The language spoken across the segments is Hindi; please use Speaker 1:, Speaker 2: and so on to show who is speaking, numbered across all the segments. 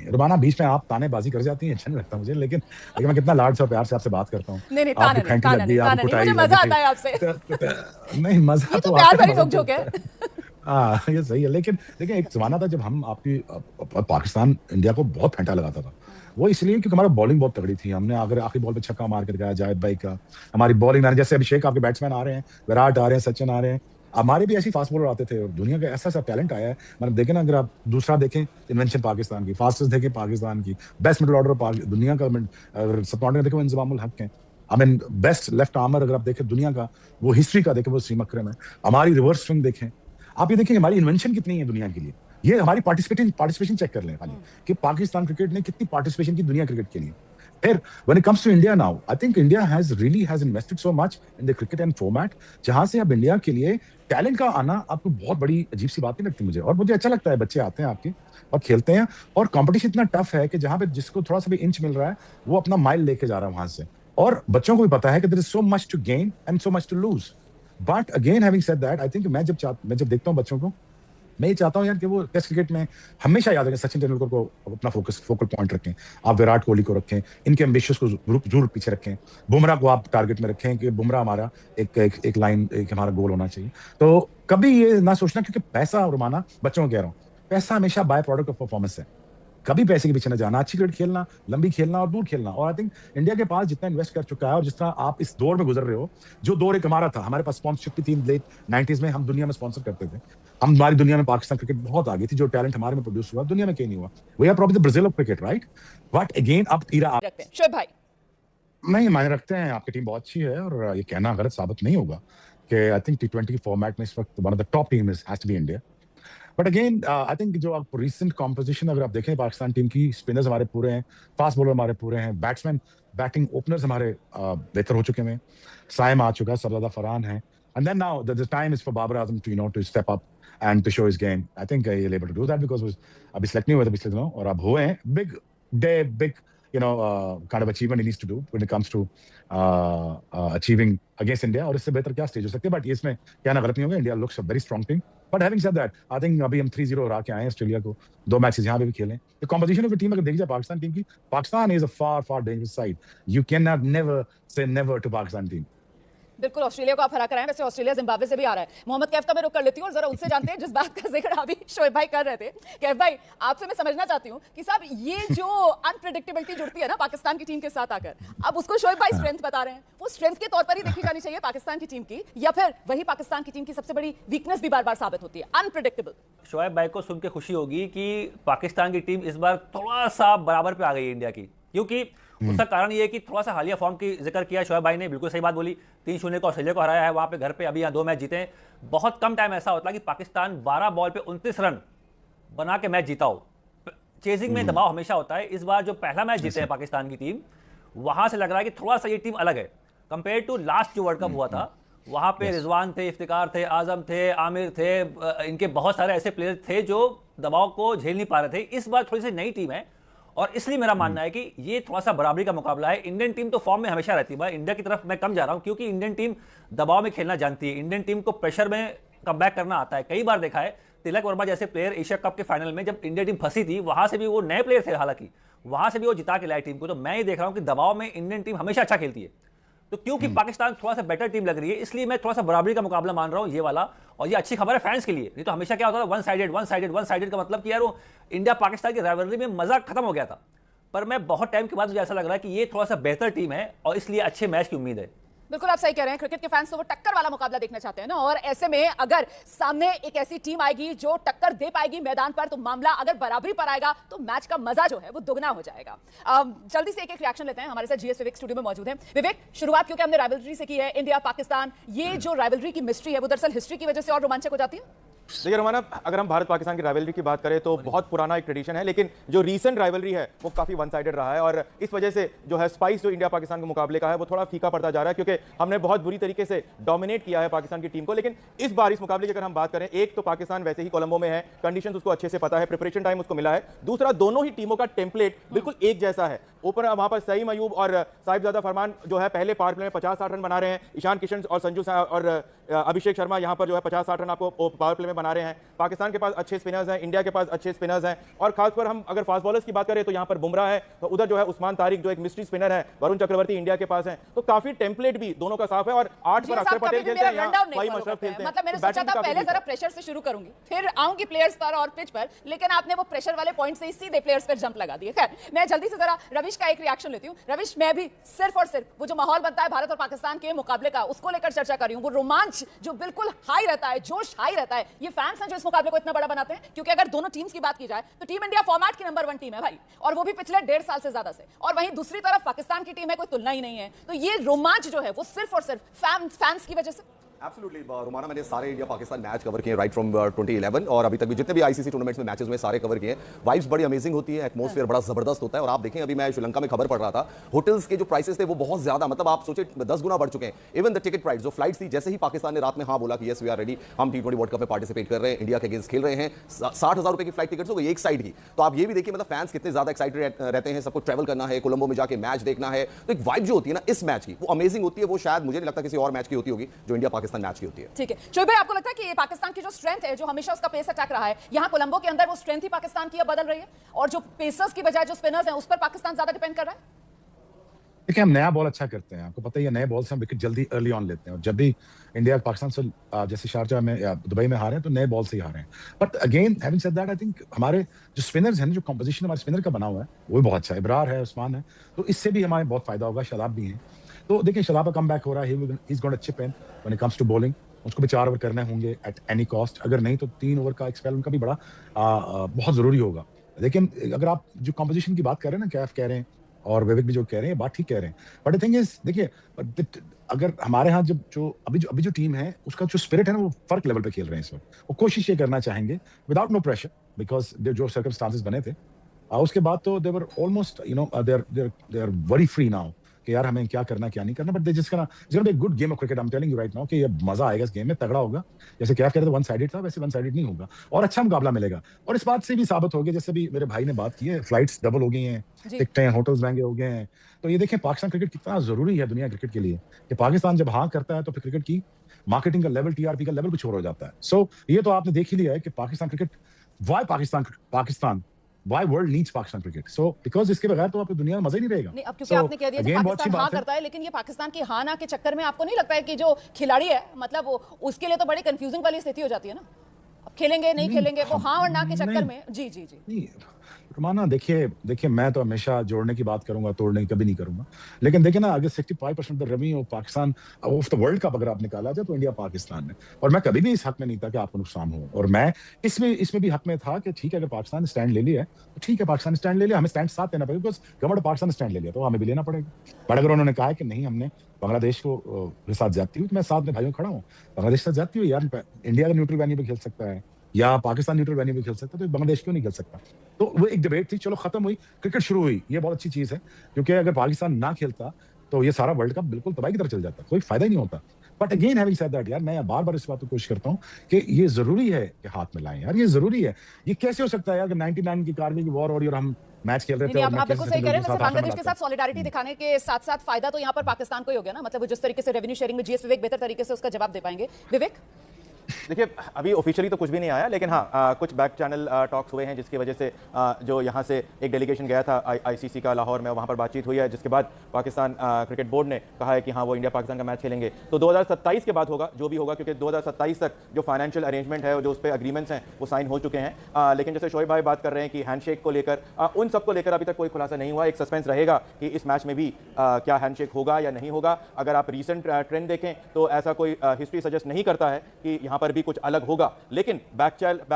Speaker 1: नहीं। रुमाना बीच में आप तानेबाजी कर जाती हैं, अच्छा नहीं लगता मुझे, लेकिन मैं कितना लाड से और प्यार से आपसे बात करता हूँ।
Speaker 2: नहीं नहीं,
Speaker 1: आपकी
Speaker 2: ताना नहीं,
Speaker 1: फेंटी
Speaker 2: ताना
Speaker 1: लग
Speaker 2: नहीं,
Speaker 1: गई,
Speaker 2: ताना
Speaker 1: आपकी
Speaker 2: नहीं, मुझे
Speaker 1: कुटाई
Speaker 2: मजा
Speaker 1: लग
Speaker 2: आता
Speaker 1: गई।
Speaker 2: है आपसे।
Speaker 1: नहीं मजा
Speaker 2: ये
Speaker 1: तो
Speaker 2: तो प्यार
Speaker 1: आता है,
Speaker 2: भरी
Speaker 1: मजा तो
Speaker 2: नोकझोंक है।
Speaker 1: होता है। हाँ ये सही है, लेकिन देखिए एक जमाना था जब हम आपकी पाकिस्तान इंडिया को बहुत फेंटा लगाता था। वो इसलिए क्योंकि हमारा बॉलिंग बहुत तगड़ी थी। हमने अगर आखिरी बॉल पे छक्का मार कर गया जायद भाई का, हमारी बॉलिंग मैंने जैसे अभिषेक आपके बैट्समैन आ रहे हैं, विराट आ रहे हैं, सचिन आ रहे हैं, हमारे भी ऐसे फास्ट बॉलर आते थे और दुनिया का ऐसा टैलेंट आया है। मतलब देखें ना, अगर आप दूसरा देखें, इन्वेंशन पाकिस्तान की, फास्टेस्ट देखें पाकिस्तान की, बेस्ट मिडल ऑर्डर दुनिया का, सबकॉन्टिनेंट देखें वो इंजमामुल हक है। I mean best left armour अगर आप देखें दुनिया का, वो हिस्ट्री का देखें वो सीम अकरम है। हमारी रिवर्स स्विंग देखें, आप ये देखिए हमारी इन्वेंशन कितनी है दुनिया के लिए। ये हमारी पार्टिसिपेशन चेक कर लें खाली, कि पाकिस्तान क्रिकेट ने कितनी पार्टिसिपेशन की दुनिया क्रिकेट के लिए। फिर when it comes to India now, I think India has invested so much in the cricket and format, जहां से अब इंडिया के लिए टैलेंट का आना आपको बहुत बड़ी अजीब सी बात नहीं लगती मुझे, और मुझे अच्छा लगता है बच्चे आते हैं आपके और खेलते हैं, और कंपटीशन इतना टफ है कि जहां पे जिसको थोड़ा सा भी इंच मिल रहा है वो अपना माइल लेके जा रहा है वहां से। और बच्चों को भी पता है कि there is so much to gain and so much to lose. But again having said that, I think मैं जब देखता हूँ बच्चों को, मैं ये चाहता हूँ यार कि वो टेस्ट क्रिकेट में हमेशा याद रखें, सचिन तेंदुलकर को अपना फोकल पॉइंट रखें, आप विराट कोहली को रखें, इनके एम्बिशियस को जरूर पीछे रखें, बुमराह को आप टारगेट में रखें कि बुमराह हमारा एक लाइन, एक हमारा गोल होना चाहिए। तो कभी ये ना सोचना, क्योंकि पैसा, और माना बच्चों को कह रहा हूँ, पैसा हमेशा बाय प्रोडक्ट ऑफ परफॉर्मेंस है। कभी पैसे के पीछे ना जाना, अच्छी क्रिकेट खेलना, लंबी खेलना और दूर खेलना। और आई थिंक इंडिया के पास जितना इन्वेस्ट कर चुका है और जिस तरह आप इस दौर में गुजर रहे हो, जो दौर एक हमारा था, हमारे पास स्पॉन्सरशिप थी लेट 90s में, हम दुनिया में स्पॉन्सर करते थे, हमारी दुनिया में पाकिस्तान क्रिकेट बहुत आगे थी, जो टैलेंट हमारे में प्रोड्यूस हुआ दुनिया में कहीं नहीं हुआ। We are probably the Brazil of cricket, right? But again अब इरा
Speaker 2: शोएब भाई
Speaker 1: नहीं मायने रखते हैं, आपकी टीम बहुत अच्छी है और ये कहना गलत साबित नहीं होगा कि आई थिंक T20 फॉर्मेट में इस वक्त one of the top team has to be India. But again I think जो आप रिसेंट कॉम्पोजिशन अगर आप देखें पाकिस्तान टीम की, स्पिनर्स हमारे पूरे हैं, फास्ट बॉलर हमारे पूरे हैं, बैट्समैन बैटिंग ओपनर्स हमारे बेहतर हो चुके हैं, साइम आ चुका है, सबजादा फरहान है, and then now the time is for Babar Azam to step up and to show his game. I think he is able to do that because अभी सेलेक्ट नहीं हुए थे पिछले दिनों, और अब हुए हैं। Big kind of achievement he needs to do when it comes to achieving against India, और इससे बेहतर क्या स्टेज हो सकती है। बट इसमें क्या ना गलत नहीं होगा, India looks a very strong team. But having said that, I think अभी हम 3-0 हरा के आए हैं ऑस्ट्रेलिया को, 2 मैचेस यहाँ पे भी खेले। The composition of the team अगर देखी जाए पाकिस्तान टीम की, Pakistan is a far dangerous side. You can not never say never to Pakistan team.
Speaker 2: बिल्कुल ऑस्ट्रेलिया को आप हरा कर आए हैं। वैसे ऑस्ट्रेलिया जिम्बाब्वे से भी आ रहा है। मोहम्मद कैफ का मैं रुक कर लेती हूँ और जरा उनसे जानते हैं जिस बात का जिक्र अभी शोएब भाई कर रहे थे। कैफ भाई, आपसे मैं समझना चाहती हूँ कि साहब ये जो अनप्रेडिक्टेबिलिटी जुड़ती है ना पाकिस्तान की टीम के साथ आकर, अब उसको शोएब भाई स्ट्रेंथ बता रहे हैं, वो स्ट्रेंथ के तौर पर ही देखी जानी चाहिए पाकिस्तान की टीम की, या फिर वही पाकिस्तान की टीम की सबसे बड़ी वीकनेस भी बार बार साबित होती है, अनप्रेडिक्टेबल?
Speaker 3: शोएब भाई को सुन के खुशी होगी कि पाकिस्तान की टीम इस बार थोड़ा सा बराबर पे आ गई है इंडिया की, क्योंकि उसका कारण ये है कि थोड़ा सा हालिया फॉर्म की जिक्र किया शोएब भाई ने, बिल्कुल सही बात बोली। 3-0 को ऑस्ट्रेलिया को हराया है वहाँ पे घर पे, अभी यहाँ 2 मैच जीते हैं। बहुत कम टाइम ऐसा होता है कि पाकिस्तान 12 बॉल पे 29 रन बना के मैच जीता हो। चेजिंग में दबाव हमेशा होता है। इस बार जो पहला मैच जीते हैं पाकिस्तान की टीम, वहाँ से लग रहा है कि थोड़ा सा ये टीम अलग है कंपेयर टू लास्ट जो वर्ल्ड कप हुआ था। वहाँ पे रिजवान थे, इफ्तिकार थे, आजम थे, आमिर थे, इनके बहुत सारे ऐसे प्लेयर थे जो दबाव को झेल नहीं पा रहे थे। इस बार थोड़ी सी नई टीम है और इसलिए मेरा मानना है कि ये थोड़ा सा बराबरी का मुकाबला है। इंडियन टीम तो फॉर्म में हमेशा रहती है, इंडिया की तरफ मैं कम जा रहा हूं क्योंकि इंडियन टीम दबाव में खेलना जानती है। इंडियन टीम को प्रेशर में कमबैक करना आता है। कई बार देखा है तिलक वर्मा जैसे प्लेयर एशिया कप के फाइनल में जब इंडिया टीम फंसी थी, वहां से भी वो नए प्लेयर थे, हालांकि वहां से भी वो जिता के लाए टीम को। तो मैं ये देख रहा हूं कि दबाव में इंडियन टीम हमेशा अच्छा खेलती है। तो क्योंकि पाकिस्तान थोड़ा सा बेटर टीम लग रही है, इसलिए मैं थोड़ा सा बराबरी का मुकाबला मान रहा हूं ये वाला। और ये अच्छी खबर है फैंस के लिए, नहीं तो हमेशा क्या होता था वन साइडेड का मतलब कि यार वो इंडिया पाकिस्तान की राइवलरी में मजा खत्म हो गया था। पर मैं बहुत टाइम के बाद मुझे ऐसा लग रहा है कि ये थोड़ा सा बेहतर टीम है और इसलिए अच्छे मैच की उम्मीद है।
Speaker 2: बिल्कुल आप सही कह रहे हैं। क्रिकेट के फैंस तो वो टक्कर वाला मुकाबला देखना चाहते हैं ना, और ऐसे में अगर सामने एक ऐसी टीम आएगी जो टक्कर दे पाएगी मैदान पर, तो मामला अगर बराबरी पर आएगा तो मैच का मजा जो है वो दुगना हो जाएगा। जल्दी से एक रिएक्शन लेते हैं। हमारे साथ जीएस विवेक स्टूडियो में मौजूद हैं। विवेक, शुरुआत क्योंकि हमने राइवलरी से की है, इंडिया पाकिस्तान, ये जो राइवलरी की मिस्ट्री है वो दरअसल हिस्ट्री की वजह से और रोमांचक हो जाती है।
Speaker 4: देखिए रोमाना, अगर हम भारत पाकिस्तान की राइवलरी की बात करें तो बहुत पुराना एक ट्रेडिशन है, लेकिन जो रीसेंट राइवलरी है वो काफी वन साइडेड रहा है और इस वजह से जो है स्पाइस जो इंडिया पाकिस्तान के मुकाबले का है वो थोड़ा फीका पड़ता जा रहा है, क्योंकि हमने बहुत बुरी तरीके से डोमिनेट किया है पाकिस्तान की टीम को। लेकिन इस बार इस मुकाबले की अगर हम बात करें, एक तो पाकिस्तान वैसे ही कोलंबो में है, कंडीशंस उसको अच्छे से पता है, प्रिपरेशन टाइम उसको मिला है। दूसरा, दोनों ही टीमों का टेम्पलेट बिल्कुल एक जैसा है। ऊपर वहां पर सईम अयूब और साहिबजादा फरमान जो है पहले पावर प्ले में 50-60 रन बना रहे हैं। ईशान किशन और और अभिषेक शर्मा यहां पर जो है 50-60 रन आपको पावर प्ले में बना रहे हैं। पाकिस्तान के पास अच्छे स्पिनर्स हैं, इंडिया के पास अच्छे स्पिनर्स हैं, और खासकर हम अगर फास्ट बॉलर्स की बात करें तो यहां पर बुमराह है, तो उधर जो है उस्मान तारिक जो एक मिस्ट्री स्पिनर है, वरुण चक्रवर्ती इंडिया के पास है। तो काफी टेम्पलेट भी दोनों का साफ है। और 8 पर अक्षर पटेल खेलते हैं, फाइम अशरफ खेलते हैं।
Speaker 2: मतलब मैंने सोचा था पहले जरा प्रेशर से शुरू करूंगी, फिर आऊंगी प्लेयर्स पर और पिच पर, लेकिन आपने वो प्रेशर वाले पॉइंट से सीधे प्लेयर्स पर जंप लगा दिए। खैर, मैं जल्दी से जरा रविश का एक रिएक्शन लेती हूं। रविश, मैं भी सिर्फ और सिर्फ वो जो माहौल बनता है भारत और पाकिस्तान के मुकाबले का, उसको लेकर चर्चा कर रही हूं। वो रोमांच जो बिल्कुल हाई रहता है, जोश हाई रहता है, ये फैंस हैं जो इस मुकाबले को इतना बड़ा बनाते हैं। क्योंकि अगर दोनों टीम्स की बात की जाए तो टीम इंडिया फॉर्मेट की नंबर 1 टीम है भाई, और वो भी पिछले 1.5 साल से ज्यादा से, और वहीं दूसरी तरफ पाकिस्तान की टीम है, कोई तुलना ही नहीं है। तो ये रोमांच जो है वो सिर्फ और सिर्फ फैंस की वजह से।
Speaker 5: एब्सोल्युटली रोमाना, मैंने सारे इंडिया पाकिस्तान मैच कवर किए राइट फ्रॉम 2011 और अभी तक भी जितने भी आईसीसी टूर्नामेंट्स में मैचेस में सारे कवर किए। वाइब्स बड़ी अमेजिंग होती है, एटमॉस्फेयर बड़ा जबरदस्त होता है। और आप देखें, अभी मैं श्रीलंका में खबर पढ़ रहा था, होटल्स के जो प्राइसेस थे वो बहुत ज्यादा, मतलब आप सोचे 10 गुना बढ़ चुके हैं। इवन द टिकट प्राइस, जो फ्लाइट्स थी, जैसे ही पाकिस्तान ने रात में हाँ बोला कि यस वी आर रेडी, हम T20 वर्ल्ड कप में पार्टिसिपेट कर रहे हैं, इंडिया के अगेंस्ट खेल रहे हैं, 60,000 रुपए की फ्लाइट टिकट्स हो गई एक साइड की। तो आप ये भी देखिए, मतलब फैंस कितने ज्यादा एक्साइटेड रहते हैं, सबको ट्रैवल करना है, कोलंबो में जाके मैच देखना है। तो एक वाइब जो होती है ना इस मैच की, वो अमेजिंग होती है। वो शायद मुझे नहीं लगता किसी और मैच की होती होगी जो इंडिया पाकिस्तान मैच की होती है।
Speaker 2: शोएब भाई, आपको लगता है कि ये पाकिस्तान की जो स्ट्रेंथ है, जो हमेशा उसका पेस अटैक रहा है, यहां कोलंबो के अंदर वो स्ट्रेंथ ही पाकिस्तान की अब बदल रही है, और जो पेसर्स की बजाय जो स्पिनर्स हैं उस पर पाकिस्तान ज्यादा डिपेंड कर रहा है?
Speaker 1: देखिए, हम नया बॉल अच्छा करते हैं, आपको पता ही है, नए बॉल से हम विकेट जल्दी अर्ली ऑन लेते हैं। और जब भी इंडिया पाकिस्तान से जैसे शारजाह में या दुबई में हारे हैं तो नए बॉल से ही हारे हैं। But again having said that, I think हमारे जो स्पिनर्स हैं, जो कंपोजिशन हमारे स्पिनर का बना हुआ है वो भी बहुत अच्छा है। इब्रार है, उस्मान है, तो इससे भी हमारे बहुत फायदा होगा। शादाब भी है, तो देखिए शादाब का कम बैक हो रहा है, he is gonna chip in when it comes to bowling. उसको भी 4 ओवर करने होंगे एट एनी कॉस्ट, अगर नहीं तो 3 ओवर का एक्सपेल उनका भी बड़ा बहुत जरूरी होगा। लेकिन अगर आप जो कंपोजिशन की बात कर रहे हैं ना, कैफ कह रहे हैं और विवेक भी जो कह रहे हैं, बात ठीक कह रहे हैं। बट द थिंग इज, देखिए अगर हमारे यहाँ अभी जो टीम है उसका जो स्पिरिट है ना, वो फर्क लेवल पे खेल रहे हैं इस वक्त। वो कोशिश ये करना चाहेंगे विदाउट नो प्रेशर, बिकॉज जो सर्कमस्टांसेस बने थे उसके बाद तो they were almost they are very free now कि यार हमें क्या करना क्या नहीं करना। But it's gonna be a good game of cricket. I am telling you right now कि ये मजा आएगा इस गेम में, तगड़ा होगा। जैसे क्या कह रहे थे वन साइडेड था, वैसे वन साइडेड नहीं होगा और अच्छा मुकाबला मिलेगा। और इस बात से भी साबित हो गया, जैसे भी मेरे भाई ने बात की है, फ्लाइट्स डबल हो गई हैं, टिकटें होटल्स महंगे हो गए हैं। तो ये देखें पाकिस्तान क्रिकेट कितना जरूरी है दुनिया क्रिकेट के लिए, कि पाकिस्तान जब हाँ करता है तो फिर क्रिकेट की मार्केटिंग का लेवल, टीआरपी का लेवल कुछ और हो जाता है। सो ये तो आपने देख ही लिया है कि Pakistan cricket, Why world needs Pakistan cricket? So because इसके बगैर तो आपको दुनिया में मजा ही नहीं रहेगा।
Speaker 2: नहीं, अब क्योंकि आपने कह दिया कि पाकिस्तान हाँ करता है, लेकिन ये पाकिस्तान की हाँ ना के चक्कर में आपको नहीं लगता है कि जो खिलाड़ी है, मतलब उसके लिए तो बड़ी कंफ्यूजिंग वाली स्थिति हो जाती है ना? अब खेलेंगे नहीं खेलेंगे, वो हाँ और ना के चक्कर में। जी जी जी
Speaker 1: नहीं रुमाना, देखिए मैं तो हमेशा जोड़ने की बात करूंगा, तोड़ने की कभी नहीं करूंगा। लेकिन देखिए ना, अगर 65% the revenue Pakistan of the world cup अगर आप निकाला जाए तो इंडिया पाकिस्तान में, और मैं कभी भी इस हक में नहीं था कि आपको नुकसान हो। और मैं इसमें भी हक में था कि ठीक है, अगर पाकिस्तान ने स्टैंड ले लिया है तो ठीक है, पाकिस्तान ने स्टैंड ले लिया, हमें स्टैंड साथ देना पड़ेगा, बिकॉज गवर्नमेंट पाकिस्तान ने स्टैंड ले लिया तो हमें भी लेना पड़ेगा। बट अगर उन्होंने कहा कि नहीं, हमने बांग्लादेश के साथ जाती हुई, तो मैं साथ में भाइयों खड़ा हूँ। बांग्लादेश के साथ जाती हुई यार, इंडिया का न्यूट्रल वेन्यू पे खेल सकता है या पाकिस्तान न्यूट्रल वेन्यू में खेल सकता है, तो बांग्लादेश क्यों नहीं खेल सकता? तो वो एक डिबेट थी, चलो खत्म हुई, क्रिकेट शुरू हुई। ये बहुत अच्छी चीज है, क्योंकि अगर पाकिस्तान ना खेलता तो ये सारा वर्ल्ड कप बिल्कुल तबाही की तरफ चल जाता, कोई फायदा ही नहीं होता। But again having said that, यार मैं बार-बार इस बात को कोशिश करता हूं कि ये जरूरी है कि हाथ में लाएं यार, ये जरूरी है। ये कैसे हो सकता है यार कि 99 की कारगिल की वॉर हो रही और हम मैच खेल रहे थे?
Speaker 2: आप बिल्कुल सही कह रहे हैं। वैसे बांग्लादेश के साथ सॉलिडारिटी दिखाने के साथ-साथ फायदा तो यहाँ पर पाकिस्तान को ही हो गया ना, मतलब जिस तरीके से रेवेन्यू शेयरिंग में जीएस विवेक बेहतर तरीके से उसका जवाब दे पाएंगे। विवेक,
Speaker 4: देखिए अभी ऑफिशियली तो कुछ भी नहीं आया, लेकिन हाँ कुछ बैक चैनल टॉक्स हुए हैं, जिसकी वजह से जो यहाँ से एक डेलीगेशन गया था आईसीसी का लाहौर में, वहाँ पर बातचीत हुई है, जिसके बाद पाकिस्तान क्रिकेट बोर्ड ने कहा है कि हाँ वो इंडिया पाकिस्तान का मैच खेलेंगे। तो 2027 के बाद होगा जो भी होगा, क्योंकि 2027 तक जो फाइनेंशियल अरेंजमेंट है, जो उस पर एग्रीमेंट्स हैं वो साइन हो चुके हैं। लेकिन जैसे शोएब भाई बात कर रहे हैं कि हैंडशेक को लेकर, उन सब को लेकर अभी तक कोई खुलासा नहीं हुआ। एक सस्पेंस रहेगा कि इस मैच में भी क्या हैंडशेक होगा या नहीं होगा। अगर आप रिसेंट ट्रेंड देखें तो ऐसा कोई हिस्ट्री सजेस्ट नहीं करता है कि यहाँ पर भी कुछ अलग होगा। लेकिन बैक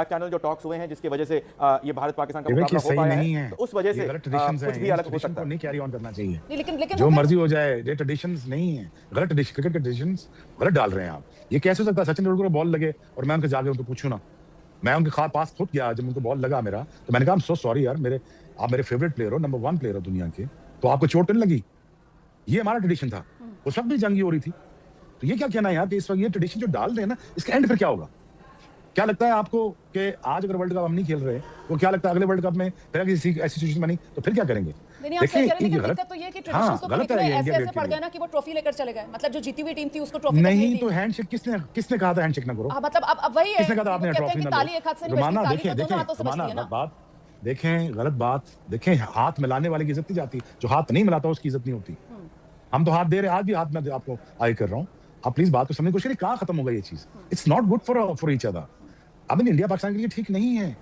Speaker 4: चैनल जो टॉक्स हुए हैं, जिसके वजह से ये भारत पाकिस्तान का मुकाबला हो पाया है, तो उस वजह से कुछ भी अलग हो सकता है।
Speaker 1: नहीं कैरी ऑन करना चाहिए,
Speaker 2: लेकिन
Speaker 1: जो मर्जी हो जाए, ये ट्रेडिशंस नहीं है। गलत क्रिकेट के ट्रेडिशंस गलत डाल रहे हैं आप। ये कैसे हो सकता है सचिन तेंदुलकर को बॉल लगे और मैं उनके जाके उनको पूछूं ना? मैं उनके पास खुद गया, जब उनको बॉल लगा मेरा, तो मैंने कहा सो सॉरी यार, आप मेरे फेवरेट प्लेयर हो, नंबर 1 प्लेयर हो दुनिया के, तो आपको चोट नहीं लगी? ये हमारा ट्रेडिशन था, उस वक्त भी जंगी हो रही थी। तो ये क्या कहना है यार कि इस वक्त ये ट्रेडिशन जो डाल रहे हैं ना, इसका एंड फिर क्या होगा? क्या लगता है आपको कि आज अगर वर्ल्ड कप हम नहीं खेल रहे, तो क्या लगता है अगले वर्ल्ड कप में फिर किसी ऐसी सिचुएशन बनी तो फिर क्या करेंगे?
Speaker 2: नहीं आप सही कह रहे हैं, लेकिन दिक्कत तो ये है कि ट्रेडिशंस तो
Speaker 1: गलत
Speaker 2: इतने
Speaker 1: है
Speaker 2: ऐसे ऐसे पड़ गए ना कि वो ट्रॉफी लेकर चले गए, मतलब जो जीती हुई टीम थी उसको ट्रॉफी
Speaker 1: नहीं तो हैंडशेक किसने कहा था हैंडशेक ना करो?
Speaker 2: मतलब अब वही है,
Speaker 1: किसने कहा था आपने
Speaker 2: कहते हैं
Speaker 1: ट्रॉफी
Speaker 2: कि
Speaker 1: ना
Speaker 2: ताली एक हाथ से नहीं
Speaker 1: रोमाना
Speaker 2: बजती, ताली
Speaker 1: देखें
Speaker 2: तो दोनों हाथों से
Speaker 1: रोमाना
Speaker 2: बजती है ना।
Speaker 1: बात देखें, गलत बात देखें, हाथ मिलाने वाले की इज्जत नहीं जाती, जो हाथ नहीं मिलाता उसकी इज्जत नहीं होती। हम तो हाथ दे रहे हैं, आज भी हाथ में आपको आगे कर रहा हूँ, आप प्लीज बात को समझने की कोशिश करिए, कहाँ खत्म होगा ये चीज? It's not good for each other. अब इंडिया पाकिस्तान के लिए ठीक नहीं है।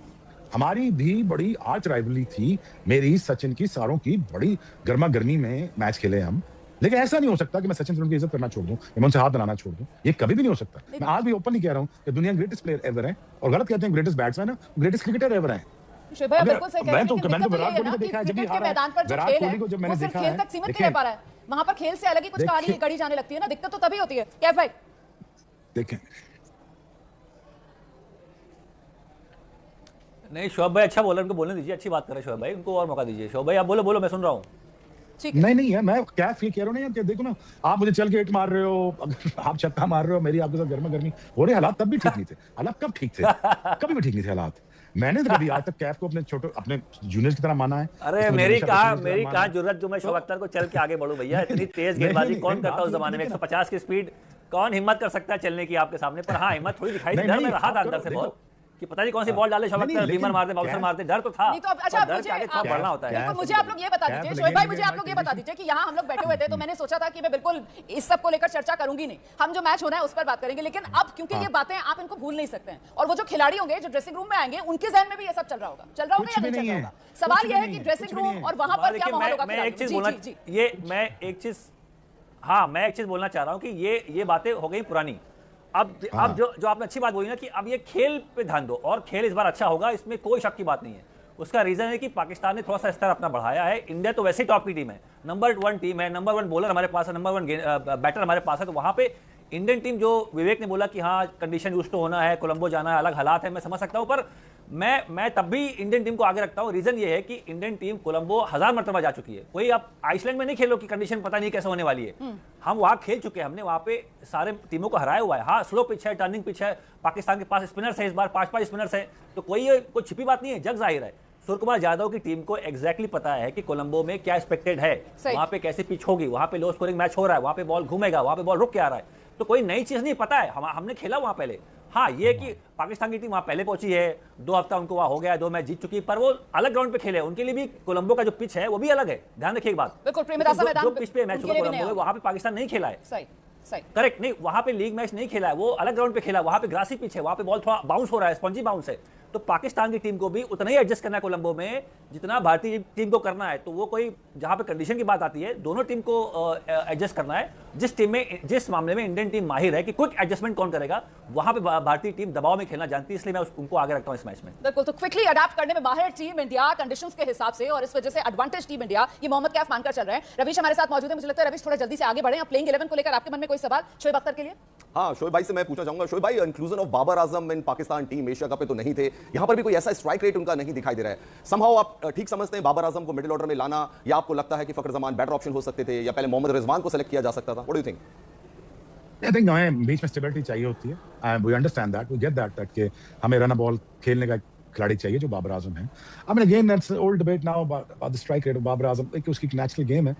Speaker 1: हमारी भी बड़ी आर्च राइवलरी थी, मेरी सचिन की, सारों की बड़ी गर्मा गर्मी में मैच खेले हम, लेकिन ऐसा नहीं हो सकता कि मैं सचिन से उनकी इज्जत करना छोड़ दूं, मैं उनसे हाथ बनाना छोड़ दूं। ये कभी भी नहीं हो सकता। मैं आज भी ओपनली कह रहा हूं कि दुनिया ग्रेटेस्ट प्लेयर एवर है, और गलत कहते हैं ग्रेटेस्ट बैट्समैन है, ग्रेटेस्ट क्रिकेटर एवर है।
Speaker 2: शोएब भाई बिल्कुल सही कह रहे हैं,
Speaker 1: मैंने तो
Speaker 2: लेकिन
Speaker 1: विराट
Speaker 2: दिक्कत
Speaker 1: कोहली को
Speaker 2: तो ये
Speaker 1: देखा
Speaker 2: है
Speaker 1: है
Speaker 2: ना
Speaker 1: जब भी
Speaker 2: कि
Speaker 1: हारा है,
Speaker 2: मैदान पर जो
Speaker 1: विराट
Speaker 2: खेल
Speaker 1: कोहली को जब
Speaker 2: है
Speaker 1: मैंने
Speaker 2: वो सिर्फ
Speaker 1: देखा
Speaker 2: खेल
Speaker 1: है,
Speaker 2: तक सीमित नहीं रह पा रहा है, वहां पर खेल से अलग ही कुछ कहानी गढ़ी जाने लगती है ना, दिक्कत तो तभी होती है। कैफ भाई
Speaker 1: देखें
Speaker 3: नहीं शोएब भाई अच्छा बोला, उनको बोलने दीजिए, अच्छी बात कर रहे हैं शोएब भाई, उनको और मौका दीजिए। शोएब भाई आप बोलो बोलो, मैं सुन रहा हूँ।
Speaker 1: नहीं है, मैं क्या ये कह रहा हूँ ना यार, कि देखो ना, आप मुझे चल के हिट मार रहे हो, अगर आप छक्का मार रहे हो, मेरी आपके साथ गर्मा गर्मी हो रही, हालात तब भी ठीक नहीं थे। हालात कब ठीक थे? कभी भी ठीक नहीं थे हालात। मैंने तो कभी आज तक कैफ को अपने जूनियर्स की तरह माना है।
Speaker 3: अरे मेरी कहा जरूरत जो मैं शोएब अख्तर को चल के आगे बढ़ूं भैया, इतनी तेज गेंदबाजी कौन करता उस जमाने में, 150 की स्पीड कौन हिम्मत कर सकता है चलने की आपके सामने? पर हाँ हिम्मत थोड़ी दिखाई, डर में रहा था अंदर से बहुत कि पता नहीं कौन सी बॉल डाले शोएब अख्तर, बीमर मार दे, बाउंसर मार दे, डर तो था।
Speaker 2: नहीं तो अच्छा
Speaker 3: डर के आगे थोड़ा बढ़ना होता है।
Speaker 2: बिल्कुल मुझे आप लोग ये बता दीजिए शोएब भाई, मुझे आप लोग ये बता दीजिए कि यहाँ हम लोग बैठे हुए थे तो मैंने सोचा था कि मैं बिल्कुल इस सब को लेकर चर्चा करूंगी नहीं, हम जो मैच होना है उस पर बात करेंगे, लेकिन अब क्योंकि ये बातें आप इनको भूल नहीं सकते हैं, और वो जो खिलाड़ी होंगे जो ड्रेसिंग रूम में आएंगे उनके जहन में भी ये सब चल रहा होगा या नहीं चल रहा होगा? सवाल ये है कि ड्रेसिंग रूम और वहां पर क्या माहौल होगा?
Speaker 3: मैं एक चीज बोलना, मैं एक चीज बोलना चाह रहा हूँ कि ये बातें हो गई पुरानी। अब जो आपने अच्छी बात बोली ना कि अब ये खेल पे ध्यान दो, और खेल इस बार अच्छा होगा, इसमें कोई शक की बात नहीं है। उसका रीजन है कि पाकिस्तान ने थोड़ा सा स्तर अपना बढ़ाया है। इंडिया तो वैसे ही टॉप की टीम है, नंबर 1 टीम है, नंबर 1 बॉलर हमारे पास है, नंबर 1 बैटर हमारे पास है, तो वहां पे इंडियन टीम जो विवेक ने बोला कि हाँ कंडीशन यूज टू होना है, कोलंबो जाना है, अलग हालात है, मैं समझ सकता हूं, पर मैं तब भी इंडियन टीम को आगे रखता हूं। रीजन ये है कि इंडियन टीम कोलंबो 1000 मरतबा जा चुकी है। कोई आप आइसलैंड में नहीं खेलो कि कंडीशन पता नहीं कैसे होने वाली है, हम वहां खेल चुके हैं, हमने वहां पे सारे टीमों को हराया हुआ है। हाँ स्लो पिच है, टर्निंग पिच है, पाकिस्तान के पास स्पिनर्स है, इस बार 5 स्पिनर्स है, तो कोई छिपी बात नहीं है, जग जाहिर है। सूर्य कुमार यादव की टीम को एग्जैक्टली पता है कि कोलंबो में क्या एक्सपेक्टेड है, वहां पे कैसी पिच होगी, वहां पे लो स्कोरिंग मैच हो रहा है, वहां पे बॉल घूमेगा, वहां पे बॉल रुक के आ रहा है, तो कोई नई चीज नहीं पता है, हमने खेला वहां पहले। हाँ ये कि पाकिस्तान की टीम वहां पहले पहुंची है, 2 हफ्ता उनको वहां हो गया, 2 मैच जीत चुकी है, पर वो अलग ग्राउंड पे खेले, उनके लिए भी कोलंबो का जो पिच है वो भी अलग है। ध्यान रखिए एक बात, जो पिच पे मैच हुआ कोलंबो में, वहां पे पाकिस्तान नहीं खेला है, करेक्ट नहीं, वहां पे लीग मैच नहीं खेला है, वो अलग ग्राउंड पे खेला, वहां पे ग्रासी पिच है, वहां पे बॉल थोड़ा बाउंस हो रहा है, स्पंजी बाउंस है, तो पाकिस्तान की टीम को भी उतना ही एडजस्ट करना है कोलंबो में जितना भारतीय टीम को करना है। तो वो कोई जहां पे कंडीशन की बात आती है, दोनों टीम को एडजस्ट करना है। जिस मामले में इंडियन टीम माहिर है कि क्विक एडजस्टमेंट कौन करेगा, वहां पे भारतीय टीम दबाव में खेलना जानती है, इसलिए मैं उनको आगे रखता हूं इस मैच में।
Speaker 2: बिल्कुल, तो क्विकली अडैप्ट करने में माहिर टीम इंडिया कंडीशंस के हिसाब से, और इस वजह से एडवांटेज टीम इंडिया, ये मोहम्मद कैफ मानकर चल रहे हैं। रवीश हमारे साथ मौजूद है, मुझे लगता है रवीश थोड़ा जल्दी से आगे बढ़े, अब प्लेइंग 11 को लेकर आपके मन में कोई सवाल शोएब अख्तर के लिए?
Speaker 5: हाँ शोएब भाई से मैं पूछना चाहूंगा, शोएब भाई inclusion of Babar Azam in Pakistan team Asia Cup पे तो नहीं थे, यहां पर भी कोई ऐसा स्ट्राइक रेट उनका नहीं दिखाई दे रहा है। समहाउ आप ठीक समझते हैं बाबर आजम को मिडिल ऑर्डर में लाना, या आपको लगता है कि फखर जमान बेटर ऑप्शन हो सकते थे, या पहले मोहम्मद रिजवान को सेलेक्ट किया जा सकता था? What do you think?
Speaker 1: I think हमें बीच में स्टेबिलिटी चाहिए होती है, we understand that, we get that कि हमें रन बॉल खेलने का खिलाड़ी चाहिए जो बाबर आजम है। I mean again that's old debate now about the strike rate of Babar Azam, एक उसकी नेचुरल गेम है,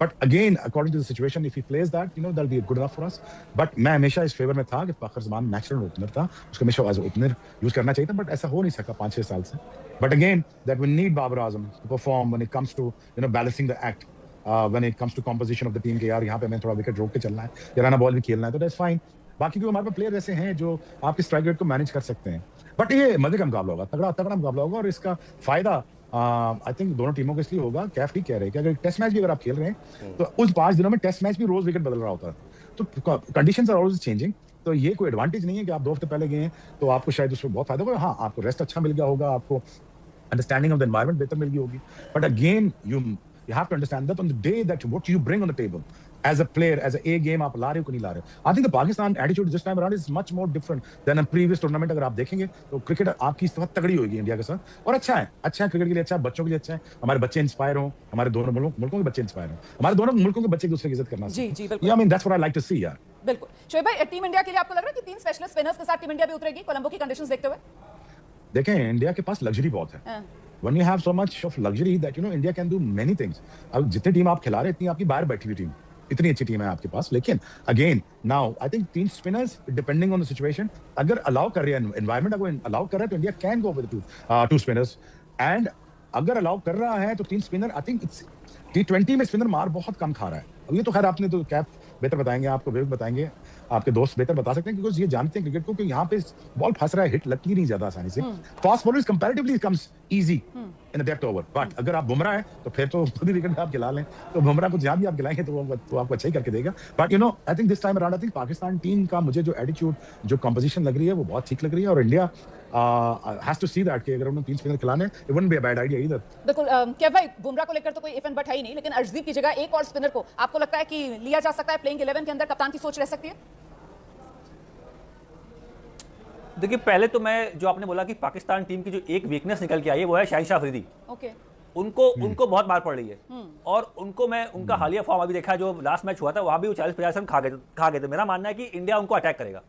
Speaker 1: but again according to the situation if he plays that you know that will be good enough for us. But मैं हमेशा इस फेवर में था कि फखर जमान नेचुरल ओपनर था, उसको हमेशा एज ओपनर यूज करना चाहिए था, बट ऐसा हो नहीं सका 5-6 साल से। But again that we need Babar Azam to perform when it comes to you know balancing the act, when it comes to composition of the team, के यार यहाँ पे मैं थोड़ा विकेट रोक के चलना है या रन बॉल भी खेलना है, तो दैट्स फाइन। बाकी हमारे पास प्लेयर ऐसे हैं जो आपके स्ट्राइक रेट को मैनेज कर सकते हैं, बट ये मजे का मुकाबला होगा, तगड़ा मुकाबला होगा, और इसका फायदा आई थिंक दोनों टीमों को इसलिए होगा। कैफ ठीक कह रहे हैं कि अगर टेस्ट मैच भी अगर आप खेल रहे हैं तो उस 5 दिनों में टेस्ट मैच भी रोज विकेट बदल रहा होता है, तो कंडीशंस आर ऑलवेज चेंजिंग, तो ये कोई एडवांटेज नहीं है कि आप 2 हफ्ते पहले गए हैं तो आपको शायद उसमें बहुत फायदा होगा। हाँ आपको रेस्ट अच्छा मिल गया होगा, आपको अंडरस्टैंडिंग ऑफ द एनवायरनमेंट बेहतर मिल गई होगी, but again you have to understand that on the day that what you bring on the table as a player, as a game आप ला रहे हो कि नहीं ला रहे हो। I think the Pakistan attitude this time around is much more different than a previous tournament। अगर आप देखेंगे तो क्रिकेट आपकी इस वक्त तगड़ी होगी इंडिया के साथ, और अच्छा है क्रिकेट के लिए अच्छा है, बच्चों के लिए अच्छा है, हमारे बच्चे इंस्पायर हो, हमारे दोनों मुल्कों के बच्चे इंस्पायर हो, हमारे दोनों मुल्कों के बच्चे एक दूसरे की इज्जत करना।
Speaker 2: जी बिल्कुल,
Speaker 1: I mean that's what I like to see यार।
Speaker 2: बिल्कुल। शोएब भाई, टीम इंडिया के लिए आपको लग रहा है कि 3 स्पेशलिस्ट स्पिनर्स के साथ टीम इंडिया भी उतरेगी कोलंबो की कंडीशंस देखते हुए?
Speaker 1: देखें, इंडिया के पास लग्जरी बहुत है। When you have so much of luxury that India can do many things. अब जितनी टीम आप खिला रहे हैं, इतनी आपकी बाहर बैठी हुई टीम, इतनी अच्छी टीम है आपके पास। लेकिन again now I think 3 spinners depending on the situation, अगर अलाउ कर रहे हैं एनवायरनमेंट, अगर अलाउ कर रहा है तो India can go with 2 spinners. And अगर अलाउ कर रहा है तो 3 spinner, I think it's T20 में स्पिनर मार बहुत कम खा रहा है। अब ये तो खैर आपने तो कैप बेहतर बताएंगे, आपको विवेक बताएंगे, आपके दोस्त बेहतर बता सकते हैं, क्योंकि ये जानते हैं क्रिकेट को कि यहाँ पे बॉल फंस रहा है, हिट लगती नहीं ज्यादा आसानी से। Fast bowlers comparatively comes easy in a depth over, but अगर आप बुमराह है तो फिर तो खुद ही विकेट आप खिला लें, तो बुमराह को जहां भी आप खिलाएंगे तो वो आपको अच्छा ही करके देगा। But I think this time around I think Pakistan team का मुझे जो एटीट्यूड, जो कंपोजिशन लग रही है वो बहुत ठीक लग रही है, और India has to see that कि अगर उन्होंने 3 स्पिनर खिलाने, it wouldn't be a bad idea either.
Speaker 2: बिल्कुल। क्या भाई, बुमराह को लेकर तो कोई इफ एंड बट है ही नहीं, लेकिन अर्शदीप की जगह एक और स्पिनर को आपको लगता है कि लिया जा सकता है प्लेइंग 11 के अंदर? कप्तान की सोच रह सकती है?
Speaker 3: देखिए, पहले तो मैं जो आपने बोला कि पाकिस्तान टीम की जो एक वीकनेस निकल के आई है वो है शाहिन अफरीदी।
Speaker 2: ओके।
Speaker 3: उनको बहुत मार पड़ रही है, और उनको मैं उनका हालिया फॉर्म अभी देखा, जो लास्ट मैच हुआ था वहां भी वो 40-50 रन खा गए थे। मेरा मानना है कि इंडिया उनको अटैक करेगा।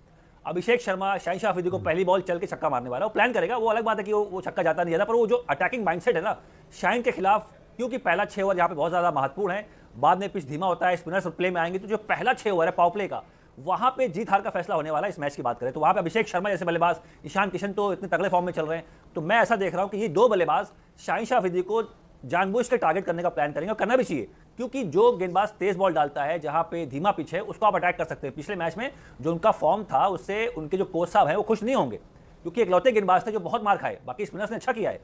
Speaker 3: अभिषेक शर्मा शाहिन अफरीदी को पहली बॉल चल के छक्का मारने वाला, वो प्लान करेगा, वो अलग बात है कि वो छक्का जाता नहीं जाता, पर वो जो अटैकिंग माइंडसेट है ना शाहिन के खिलाफ, क्योंकि पहला 6 ओवर यहाँ पे बहुत ज्यादा महत्वपूर्ण है, बाद में पिच धीमा होता है, स्पिनर्स प्ले में आएंगे, तो जो पहला 6 ओवर है पावर प्ले का, वहां पे जीत हार का फैसला होने वाला है। इस मैच की बात करें तो वहां पे अभिषेक शर्मा जैसे बल्लेबाज, ईशान किशन तो इतने तगड़े फॉर्म में चल रहे हैं, तो मैं ऐसा देख रहा हूं कि ये 2 बल्लेबाज शाहिन अफरीदी को जानबूझ के टारगेट करने का प्लान करेंगे, और करना भी चाहिए, क्योंकि जो गेंदबाज तेज बॉल डालता है, जहां पे धीमा पिच है, उसको आप अटैक कर सकते हैं। पिछले मैच में जो उनका फॉर्म था, उससे उनके जो कोच साहब हैं वो खुश नहीं होंगे, क्योंकि इकलौते गेंदबाज थे जो बहुत मार खाए, बाकी स्पिनर्स ने अच्छा किया है।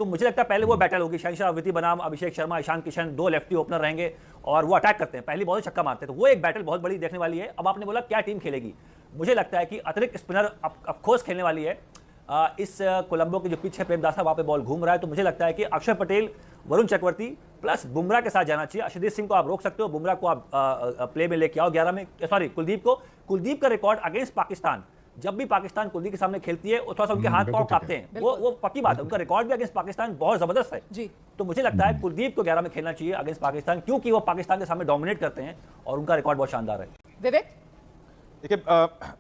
Speaker 3: तो मुझे लगता है पहले वो बैटल होगी, शाहिन अफरीदी बनाम अभिषेक शर्मा, ईशान किशन, 2 लेफ्टी ओपनर रहेंगे और वो अटैक करते हैं, पहली बॉल छक्का मारते हैं, तो वो एक बैटल बहुत बड़ी देखने वाली है। अब आपने बोला क्या टीम खेलेगी, मुझे लगता है कि अतिरिक्त स्पिनर अफकोर्स खेलने वाली है। इस कोलंबो की जो पिच है प्रेमदासा, वहां पे बॉल घूम रहा है, तो मुझे लगता है कि अक्षर पटेल, वरुण चक्रवर्ती प्लस बुमराह के साथ जाना चाहिए। अर्शदीप सिंह को आप रोक सकते हो, बुमराह को आप प्ले में लेके आओ 11 में, सॉरी कुलदीप का रिकॉर्ड अगेंस्ट पाकिस्तान, जब भी पाकिस्तान कुलदीप के सामने खेलती है वो थोड़ा सा उनके हाथ पांव कांपते हैं, वो पक्की बात है, उनका रिकॉर्ड भी अगेंस्ट पाकिस्तान बहुत जबरदस्त है जी। तो मुझे लगता है कुलदीप को 11 में खेलना चाहिए अगेंस्ट पाकिस्तान, क्योंकि वो पाकिस्तान के सामने डोमिनेट करते हैं और उनका रिकॉर्ड बहुत शानदार है।
Speaker 2: विवेक,
Speaker 4: देखिए,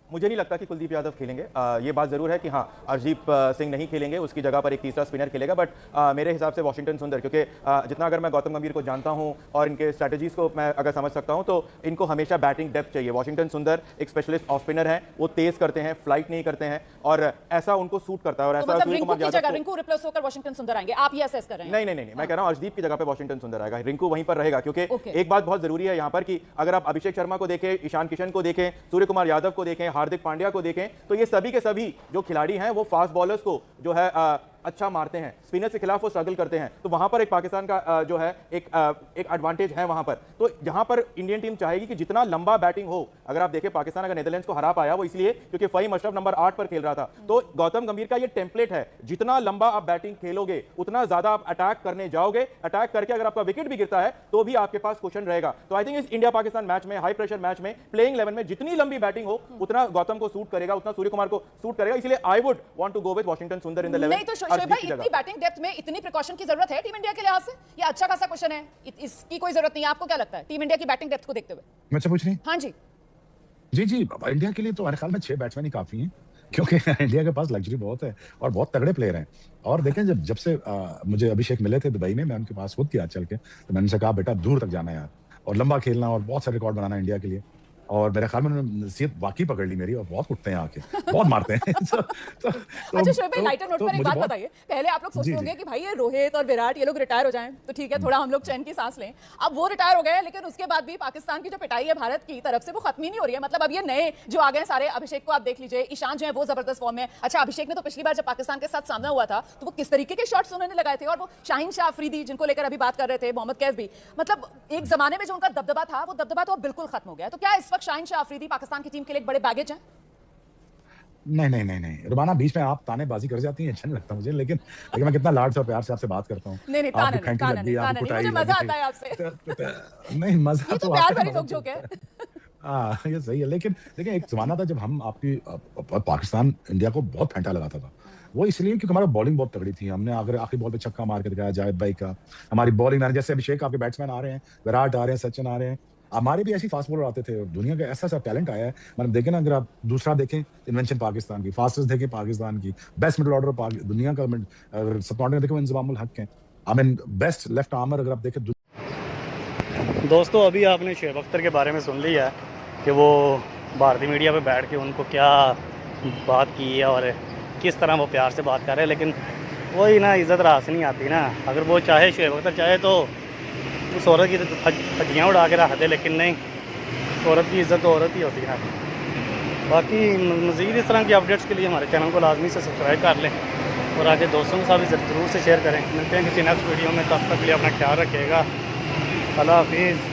Speaker 4: मुझे नहीं लगता कि कुलदीप यादव खेलेंगे। ये बात जरूर है कि हाँ, अर्शदीप सिंह नहीं खेलेंगे, उसकी जगह पर एक तीसरा स्पिनर खेलेगा, बट मेरे हिसाब से वॉशिंगटन सुंदर, क्योंकि जितना अगर मैं गौतम गंभीर को जानता हूँ और इनके स्ट्रैटेजीज को मैं अगर समझ सकता हूँ, तो इनको हमेशा बैटिंग डेप्थ चाहिए। वॉशिंगटन सुंदर एक स्पेशलिस्ट ऑफ स्पिनर है, वो तेज करते हैं, फ्लाइट नहीं करते हैं, और ऐसा उनको सूट करता है। और ऐसा
Speaker 2: रिंकू रिप्लेस होकर वॉशिंगटन सुंदर आएंगे, आप ये असेस कर रहे हैं?
Speaker 4: नहीं, मैं कह रहा हूँ अर्शदीप की जगह पर वॉशिंगटन सुंदर आएगा, रिंकू वहीं पर रहेगा, क्योंकि एक बात बहुत जरूरी है यहाँ पर कि अगर आप अभिषेक शर्मा को देखें, ईशान किशन को देखें, सूर्य कुमार यादव को देखें, हार्दिक पांड्या को देखें, तो ये सभी के सभी जो खिलाड़ी हैं वो फास्ट बॉलर्स को जो है अच्छा मारते हैं, स्पिनर के खिलाफ वो स्ट्रगल करते हैं, तो वहां पर एक पाकिस्तान का जो है एक एडवांटेज है वहां पर। तो जहां पर इंडियन टीम चाहेगी कि जितना लंबा बैटिंग हो, अगर आप देखें पाकिस्तान अगर नीदरलैंड्स को हरा पाया वो इसलिए क्योंकि फहीम अशरफ नंबर 8 पर खेल रहा था, तो गौतम गंभीर का ये टेम्पलेट है, जितना लंबा आप बैटिंग खेलोगे उतना ज्यादा आप अटैक करने जाओगे, अटैक करके अगर आपका विकेट भी गिरता है तो भी आपके पास क्वेश्चन रहेगा। तो आई थिंक इस इंडिया पाकिस्तान मैच में, हाई प्रेशर मैच में, प्लेइंग 11 में जितनी लंबी बैटिंग हो उतना गौतम को सूट करेगा, उतना सूर्य कुमार को सूट करेगा, इसलिए I would want to go with Washington Sundar in the 11।
Speaker 2: नहीं तो शोएब भाई, इतनी बैटिंग डेप्थ में इतनी प्रिकॉशन की जरूरत है टीम इंडिया के लिहाज से? ये अच्छा खासा क्वेश्चन है, इसकी कोई जरूरत नहीं है, आपको क्या लगता है टीम इंडिया की बैटिंग डेप्थ को देखते हुए?
Speaker 1: मुझसे पूछ रही?
Speaker 2: हाँ जी
Speaker 1: जी, इंडिया के लिए तो मेरे ख्याल में 6 बैट्समैन ही काफी हैं, क्योंकि इंडिया के पास लग्जरी बहुत है और बहुत तगड़े प्लेयर हैं। और देखें, जब से मुझे अभिषेक मिले थे दुबई में, मैं उनके पास खुद किया चल के, तो मैंने उनसे कहा बेटा दूर तक जाना यार, और लंबा खेलना और बहुत सारे रिकॉर्ड बनाना इंडिया के लिए। और मेरे ख्याल में उन्होंने नसीहत वाकई पकड़ ली मेरी, और बहुत उठते हैं आके, बहुत मारते हैं।
Speaker 2: अच्छा शोएब भाई, लाइटर नोट पर एक बात बताइए, पहले आप लोग सोचते होंगे कि भाई ये रोहित और विराट ये लोग रिटायर हो जाएं तो ठीक है, थोड़ा हम लोग चैन की सांस लें। अब वो रिटायर हो गए, लेकिन उसके बाद भी पाकिस्तान की जो पिटाई है भारत की तरफ से वो खत्म ही नहीं हो रही है। मतलब अब ये नए जो आ गए सारे, अभिषेक को आप देख लीजिए, ईशान जो है वो जबरदस्त फॉर्म में। अच्छा, अभिषेक ने तो पिछली बार जब पाकिस्तान के साथ सामना हुआ था तो वो किस तरीके के शॉट्स उन्होंने लगाए थे, और वो शाहीन अफरीदी जिनको लेकर अभी बात कर रहे थे, मोहम्मद कैफ भी, मतलब एक जमाने में जो उनका दबदबा था वो दबदबा तो अब बिल्कुल खत्म हो गया। तो क्या इस वक्त शाहीन अफरीदी पाकिस्तान की टीम के लिए एक बड़े बैगेज हैं?
Speaker 1: नहीं, रुबाना, बीच में आप तानेबाजी कर जाती हैं, अच्छा नहीं लगता मुझे, लेकिन मैं कितना लाड से और प्यार से आपसे बात करता हूँ।
Speaker 2: नहीं, मुझे मजा आता है आपसे।
Speaker 1: नहीं, मजा तो
Speaker 2: प्यार भरी नोक-झोंक है।
Speaker 1: ये सही है, लेकिन देखिए एक जमाना था जब हम आपकी पाकिस्तान इंडिया को बहुत फेंटा लगाता था, वो इसलिए क्योंकि हमारा बॉलिंग बहुत तगड़ी थी। हमने अगर आखिरी बॉल पे छक्का मार के दिखाया जावेद भाई का, हमारी बॉलिंग, जैसे अभिषेक आपके बैट्समैन आ रहे हैं, विराट आ रहे हैं, सचिन आ रहे हैं, हमारे भी ऐसी फास्ट बॉलर आते थे, दुनिया का ऐसा टैलेंट आया है। मतलब देखें ना, अगर आप दूसरा देखें, इन्वेंशन पाकिस्तान की, फास्टेस्ट देखें पाकिस्तान की, बेस्ट मिडल ऑर्डर दुनिया का, अगर सबकॉन्टिनेंट में देखें, इंजमामुल हक हैं। I mean best left armour अगर आप देखें।
Speaker 6: दोस्तों अभी आपने शुएब अख्तर के बारे में सुन लिया है कि वो भारतीय मीडिया पे बैठ के उनको क्या बात की है और किस तरह वो प्यार से बात कर रहे हैं, लेकिन वही ना, इज़्ज़त रास नहीं आती ना। अगर वो चाहे, शुएब अख्तर चाहे तो उस औरत की तो हड्डियाँ उड़ा के रख दे, लेकिन नहीं, औरत की इज़्ज़त तो औरत ही होती है। बाकी मज़ीद इस तरह की अपडेट्स के लिए हमारे चैनल को लाजमी से सब्सक्राइब कर लें और आगे दोस्तों के साथ भी ज़रूर से शेयर करें। मिलते हैं किसी नेक्स्ट वीडियो में, तब तक के लिए अपना ख्याल रखिएगा। अल्लाह हाफिज़।